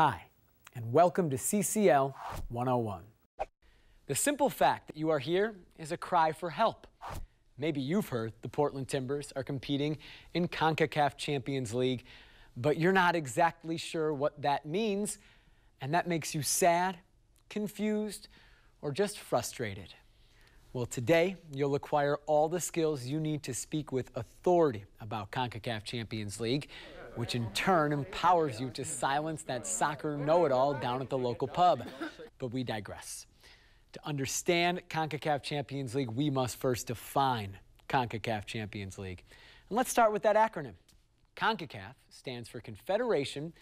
Hi, and welcome to CCL 101. The simple fact that you are here is a cry for help. Maybe you've heard the Portland Timbers are competing in CONCACAF Champions League, but you're not exactly sure what that means, and that makes you sad, confused, or just frustrated. Well, today, you'll acquire all the skills you need to speak with authority about CONCACAF Champions League, which in turn empowers you to silence that soccer know-it-all down at the local pub. But we digress. To understand CONCACAF Champions League, we must first define CONCACAF Champions League. And let's start with that acronym. CONCACAF stands for Confederation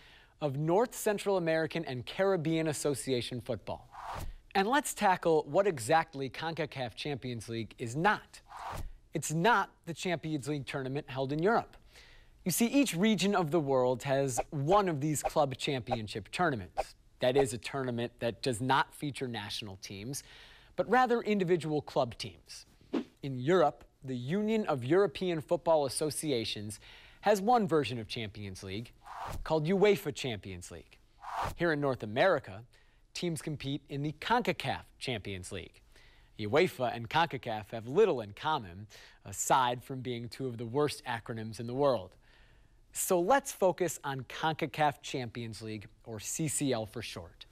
of North Central American and Caribbean Association Football. And let's tackle what exactly CONCACAF Champions League is not. It's not the Champions League tournament held in Europe. You see, each region of the world has one of these club championship tournaments. That is a tournament that does not feature national teams, but rather individual club teams. In Europe, the Union of European Football Associations has one version of Champions League called UEFA Champions League. Here in North America, teams compete in the CONCACAF Champions League. UEFA and CONCACAF have little in common, aside from being two of the worst acronyms in the world. So let's focus on CONCACAF Champions League, or CCL for short.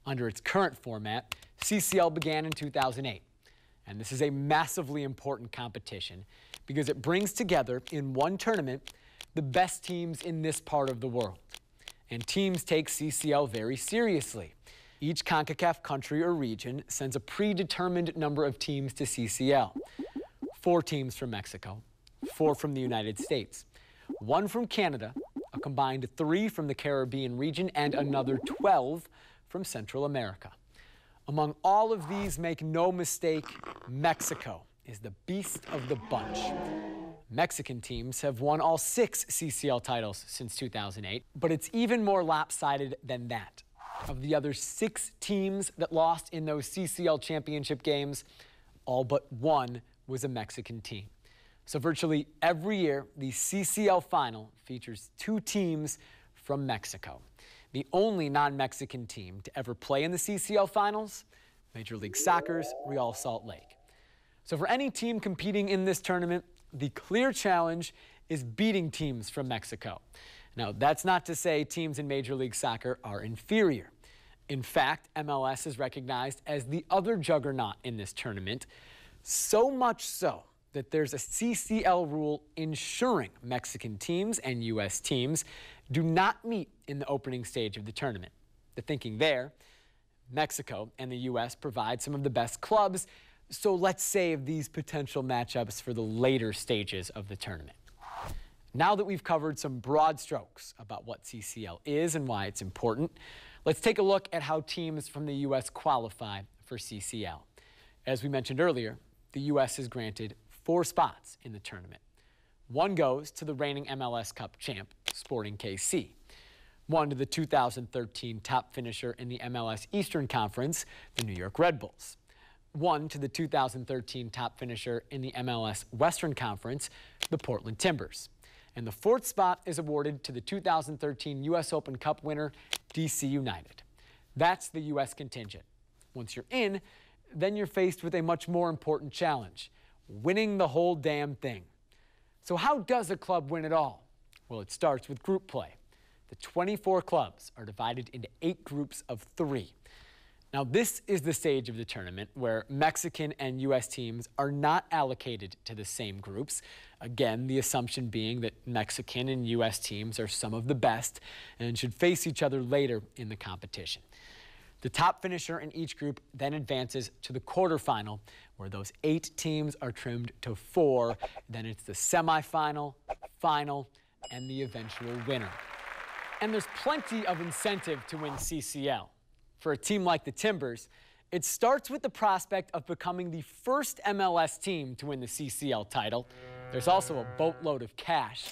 Under its current format, CCL began in 2008. And this is a massively important competition because it brings together in one tournament the best teams in this part of the world. And teams take CCL very seriously. Each CONCACAF country or region sends a predetermined number of teams to CCL. 4 teams from Mexico, 4 from the United States, 1 from Canada, a combined 3 from the Caribbean region, and another 12 from Central America. Among all of these, make no mistake, Mexico is the beast of the bunch. Mexican teams have won all 6 CCL titles since 2008, but it's even more lopsided than that. Of the other 6 teams that lost in those CCL championship games, all but 1 was a Mexican team. So virtually every year, the CCL final features 2 teams from Mexico. The only non-Mexican team to ever play in the CCL finals, Major League Soccer's Real Salt Lake. So for any team competing in this tournament, the clear challenge is beating teams from Mexico. Now, that's not to say teams in Major League Soccer are inferior. In fact, MLS is recognized as the other juggernaut in this tournament, so much so that there's a CCL rule ensuring Mexican teams and U.S. teams do not meet in the opening stage of the tournament. The thinking there, Mexico and the U.S. provide some of the best clubs, so let's save these potential matchups for the later stages of the tournament. Now that we've covered some broad strokes about what CCL is and why it's important, let's take a look at how teams from the U.S. qualify for CCL. As we mentioned earlier, the U.S. is granted 4 spots in the tournament. 1 goes to the reigning MLS Cup champ, Sporting KC. 1 to the 2013 top finisher in the MLS Eastern Conference, the New York Red Bulls. 1 to the 2013 top finisher in the MLS Western Conference, the Portland Timbers. And the 4th spot is awarded to the 2013 U.S. Open Cup winner, DC United. That's the U.S. contingent. Once you're in, then you're faced with a much more important challenge: winning the whole damn thing. So how does a club win it all? Well, it starts with group play. The 24 clubs are divided into 8 groups of 3. Now, this is the stage of the tournament where Mexican and U.S. teams are not allocated to the same groups. Again, the assumption being that Mexican and U.S. teams are some of the best and should face each other later in the competition. The top finisher in each group then advances to the quarterfinal, where those 8 teams are trimmed to 4. Then it's the semifinal, final, and the eventual winner. And there's plenty of incentive to win CCL. For a team like the Timbers, it starts with the prospect of becoming the first MLS team to win the CCL title. There's also a boatload of cash,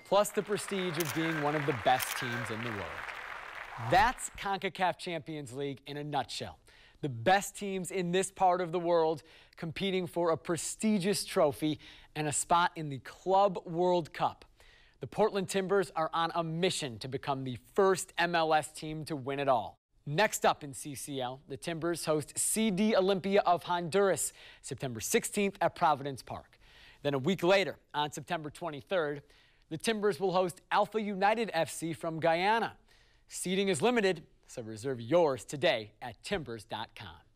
plus the prestige of being one of the best teams in the world. That's CONCACAF Champions League in a nutshell. The best teams in this part of the world competing for a prestigious trophy and a spot in the Club World Cup. The Portland Timbers are on a mission to become the first MLS team to win it all. Next up in CCL, the Timbers host CD Olympia of Honduras, September 16th at Providence Park. Then a week later, on September 23rd, the Timbers will host Alpha United FC from Guyana. Seating is limited, so reserve yours today at timbers.com.